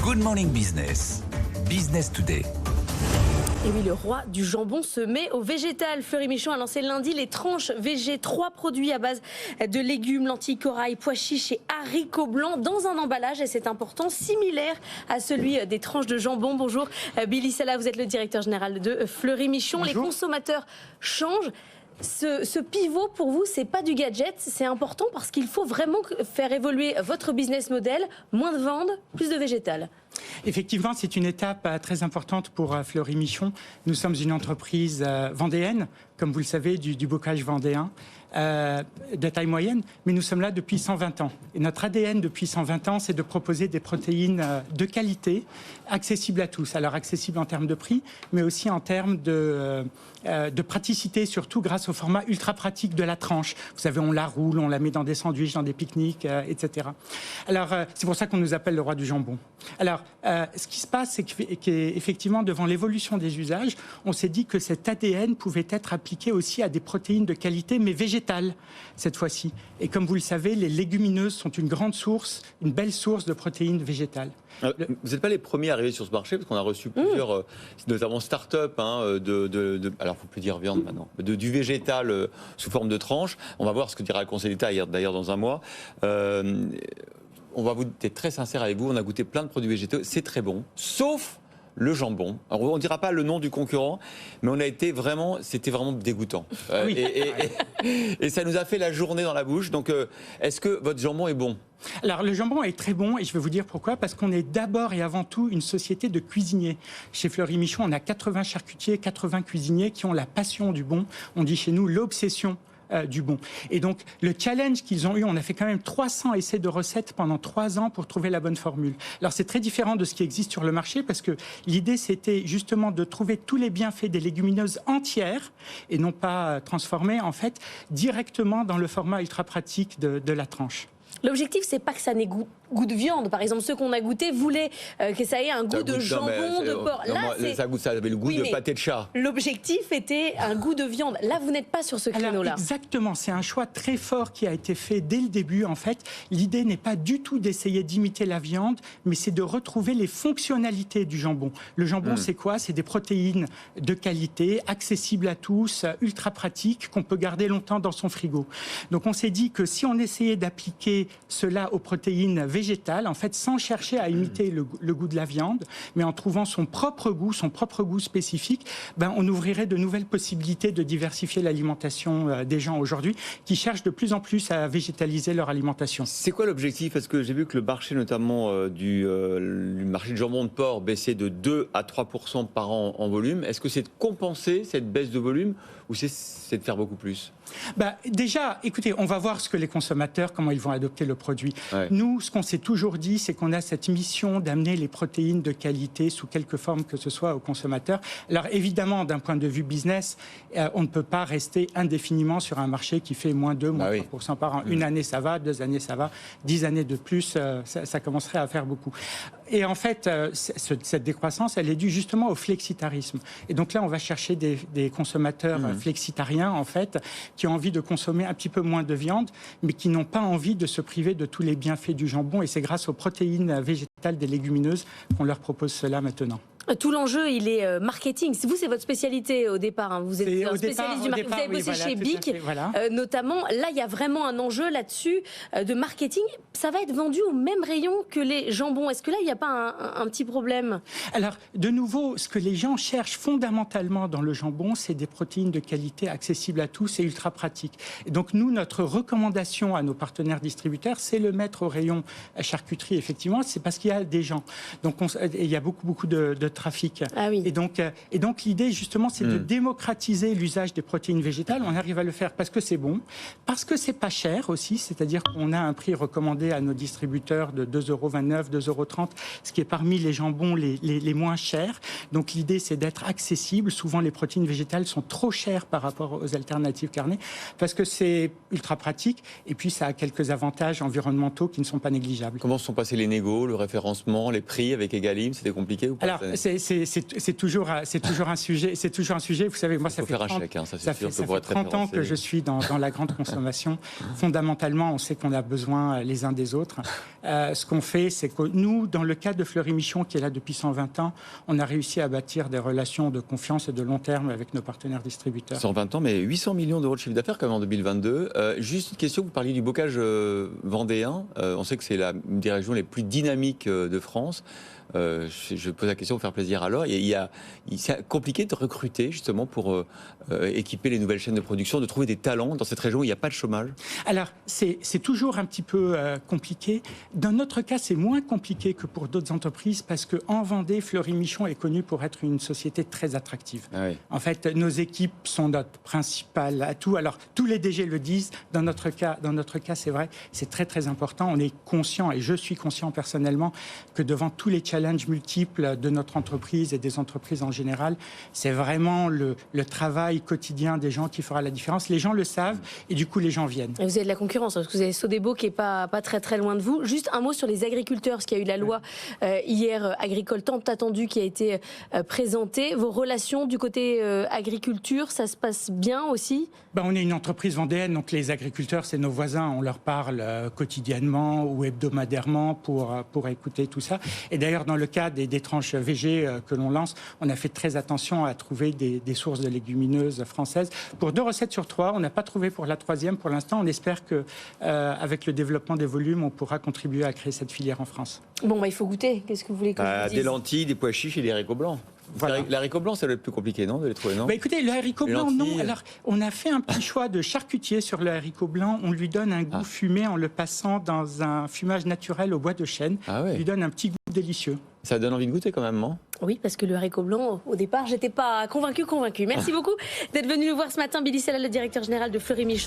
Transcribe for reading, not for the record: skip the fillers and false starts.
Good Morning Business. Business Today. Et oui, le roi du jambon se met au végétal. Fleury Michon a lancé lundi les tranches VG, 3 produits à base de légumes, lentilles, corail, pois chiches et haricots blancs dans un emballage, et c'est important, similaire à celui des tranches de jambon. Bonjour Billy Sala, vous êtes le directeur général de Fleury Michon. Bonjour. Les consommateurs changent. Ce pivot, pour vous, c'est pas du gadget, c'est important parce qu'il faut vraiment faire évoluer votre business model, moins de ventes, plus de végétal. Effectivement, c'est une étape très importante pour Fleury Michon. Nous sommes une entreprise vendéenne, comme vous le savez, du bocage vendéen, de taille moyenne, mais nous sommes là depuis 120 ans. Et notre ADN depuis 120 ans, c'est de proposer des protéines de qualité, accessibles à tous. Alors accessibles en termes de prix, mais aussi en termes de praticité, surtout grâce au format ultra pratique de la tranche. Vous savez, on la roule, on la met dans des sandwichs, dans des pique-niques, etc. Alors, c'est pour ça qu'on nous appelle le roi du jambon. Alors, ce qui se passe, c'est qu'effectivement, devant l'évolution des usages, on s'est dit que cet ADN pouvait être appliqué aussi à des protéines de qualité, mais végétales, cette fois-ci. Et comme vous le savez, les légumineuses sont une grande source, une belle source de protéines végétales. Vous n'êtes pas les premiers à arriver sur ce marché, parce qu'on a reçu plusieurs, notamment start-up, alors il ne faut plus dire viande maintenant, du végétal sous forme de tranche. On va voir ce que dira le Conseil d'État d'ailleurs dans un mois. On va vous être très sincère avec vous, on a goûté plein de produits végétaux, c'est très bon, sauf le jambon. Alors, on ne dira pas le nom du concurrent, mais c'était vraiment dégoûtant. Oui. Et ça nous a fait la journée dans la bouche. Donc, est-ce que votre jambon est bon ? Alors, le jambon est très bon, et je vais vous dire pourquoi. Parce qu'on est d'abord et avant tout une société de cuisiniers. Chez Fleury Michon, on a 80 charcutiers, 80 cuisiniers qui ont la passion du bon. On dit chez nous l'obsession du bon. Et donc, le challenge qu'ils ont eu, on a fait quand même 300 essais de recettes pendant 3 ans pour trouver la bonne formule. Alors, c'est très différent de ce qui existe sur le marché, parce que l'idée, c'était justement de trouver tous les bienfaits des légumineuses entières, et non pas transformées, en fait, directement dans le format ultra pratique de la tranche. L'objectif, c'est pas que ça n'ait goût de viande. Par exemple, ceux qu'on a goûté voulaient que ça ait un goût de jambon, de porc. Là, ça avait le goût de pâté de chat. L'objectif était un goût de viande. Là, vous n'êtes pas sur ce créneau-là. Exactement. C'est un choix très fort qui a été fait dès le début. En fait, l'idée n'est pas du tout d'essayer d'imiter la viande, mais c'est de retrouver les fonctionnalités du jambon. Le jambon, c'est quoi? C'est des protéines de qualité, accessibles à tous, ultra pratiques, qu'on peut garder longtemps dans son frigo. Donc, on s'est dit que si on essayait d'appliquer cela aux protéines végétales, en fait, sans chercher à imiter le goût de la viande, mais en trouvant son propre goût spécifique, on ouvrirait de nouvelles possibilités de diversifier l'alimentation des gens aujourd'hui, qui cherchent de plus en plus à végétaliser leur alimentation. C'est quoi l'objectif? Parce que j'ai vu que le marché, notamment du marché de jambon de porc, baissait de 2 à 3% par an en volume. Est-ce que c'est de compenser cette baisse de volume, ou c'est de faire beaucoup plus? Déjà, écoutez, on va voir ce que les consommateurs, comment ils vont adopter le produit. Ouais. Nous, ce qu'on s'est toujours dit, c'est qu'on a cette mission d'amener les protéines de qualité sous quelque forme que ce soit aux consommateurs. Alors évidemment, d'un point de vue business, on ne peut pas rester indéfiniment sur un marché qui fait moins 2, moins 3% par an. Une année, ça va, 2 années, ça va, 10 années de plus, ça commencerait à faire beaucoup. Et en fait, cette décroissance, elle est due justement au flexitarisme. Et donc là, on va chercher des consommateurs flexitariens, en fait, qui ont envie de consommer un petit peu moins de viande, mais qui n'ont pas envie de se priver de tous les bienfaits du jambon. Et c'est grâce aux protéines végétales des légumineuses qu'on leur propose cela maintenant. Tout l'enjeu, il est marketing. Vous, c'est votre spécialité au départ. Hein. Vous êtes un spécialiste du marketing. Vous avez bossé chez BIC, notamment. Là, il y a vraiment un enjeu là-dessus de marketing. Ça va être vendu au même rayon que les jambons. Est-ce que là, il n'y a pas un petit problème? Alors, de nouveau, ce que les gens cherchent fondamentalement dans le jambon, c'est des protéines de qualité accessibles à tous et ultra pratiques. Et donc, nous, notre recommandation à nos partenaires distributeurs, c'est le mettre au rayon charcuterie, effectivement. C'est parce qu'il y a des gens. Donc, il y a beaucoup de trafic. Ah oui. Et donc l'idée, justement, c'est de démocratiser l'usage des protéines végétales. On arrive à le faire parce que c'est bon, parce que c'est pas cher aussi, c'est-à-dire qu'on a un prix recommandé à nos distributeurs de 2,29 €, 2,30 €, ce qui est parmi les jambons les moins chers. Donc l'idée, c'est d'être accessible. Souvent, les protéines végétales sont trop chères par rapport aux alternatives carnées, parce que c'est ultra pratique, et puis ça a quelques avantages environnementaux qui ne sont pas négligeables. Comment se sont passés les négos, le référencement, les prix avec Egalim? C'était compliqué ou pas? Alors, c'est toujours un sujet. C'est toujours un sujet. Vous savez, moi, ça fait faire un 30, chèque, hein, ça, ça c'est sûr, fait pour être 30 ans que référencé. je suis dans la grande consommation. Fondamentalement, on sait qu'on a besoin les uns des autres. Ce qu'on fait, c'est que nous, dans le cadre de Fleury Michon, qui est là depuis 120 ans, on a réussi à bâtir des relations de confiance et de long terme avec nos partenaires distributeurs. 120 ans, mais 800 millions d'euros de chiffre d'affaires quand même en 2022. Juste une question, vous parliez du bocage vendéen. On sait que c'est une des régions les plus dynamiques de France. Je pose la question pour faire plaisir alors. C'est compliqué de recruter justement pour équiper les nouvelles chaînes de production, de trouver des talents dans cette région où il n'y a pas de chômage. Alors, c'est toujours un petit peu compliqué. Dans notre cas, c'est moins compliqué que pour d'autres entreprises parce qu'en Vendée, Fleury Michon est connu pour être une société très attractive. Ah oui. En fait, nos équipes sont notre principal atout. Alors, tous les DG le disent. Dans notre cas, c'est vrai, c'est très, très important. On est conscient, et je suis conscient personnellement, que devant tous les challenges multiples de notre entreprise et des entreprises en général, c'est vraiment le travail quotidien des gens qui fera la différence. Les gens le savent et du coup, les gens viennent. Et vous avez de la concurrence, parce que vous avez Sodebo qui n'est pas très très loin de vous. Juste un mot sur les agriculteurs, parce qu'il y a eu la loi hier agricole tant attendue qui a été présentée. Vos relations du côté agriculture, ça se passe bien aussi ? On est une entreprise vendéenne, donc les agriculteurs, c'est nos voisins. On leur parle quotidiennement ou hebdomadairement pour écouter tout ça. Et d'ailleurs, dans le cas des tranches VG que l'on lance, on a fait très attention à trouver des sources de légumineuses françaises. Pour 2 recettes sur 3, on n'a pas trouvé pour la 3e pour l'instant. On espère qu'avec le développement des volumes, on pourra contribuer à créer cette filière en France. Bon, il faut goûter. Qu'est-ce que vous voulez que je vous dise ? Des lentilles, des pois chiches et des haricots blancs. Voilà. L'haricot blanc, ça doit être plus compliqué, non, de les trouver, non? Écoutez, le haricot Les blanc, non. lentilles. Alors, on a fait un petit choix de charcutier sur le haricot blanc. On lui donne un goût fumé en le passant dans un fumage naturel au bois de chêne. Ah ouais. On lui donne un petit goût délicieux. Ça donne envie de goûter quand même, non? Oui, parce que le haricot blanc, au départ, j'étais pas convaincue. Merci beaucoup d'être venu nous voir ce matin, Billy Sellal, le directeur général de Fleury Michon.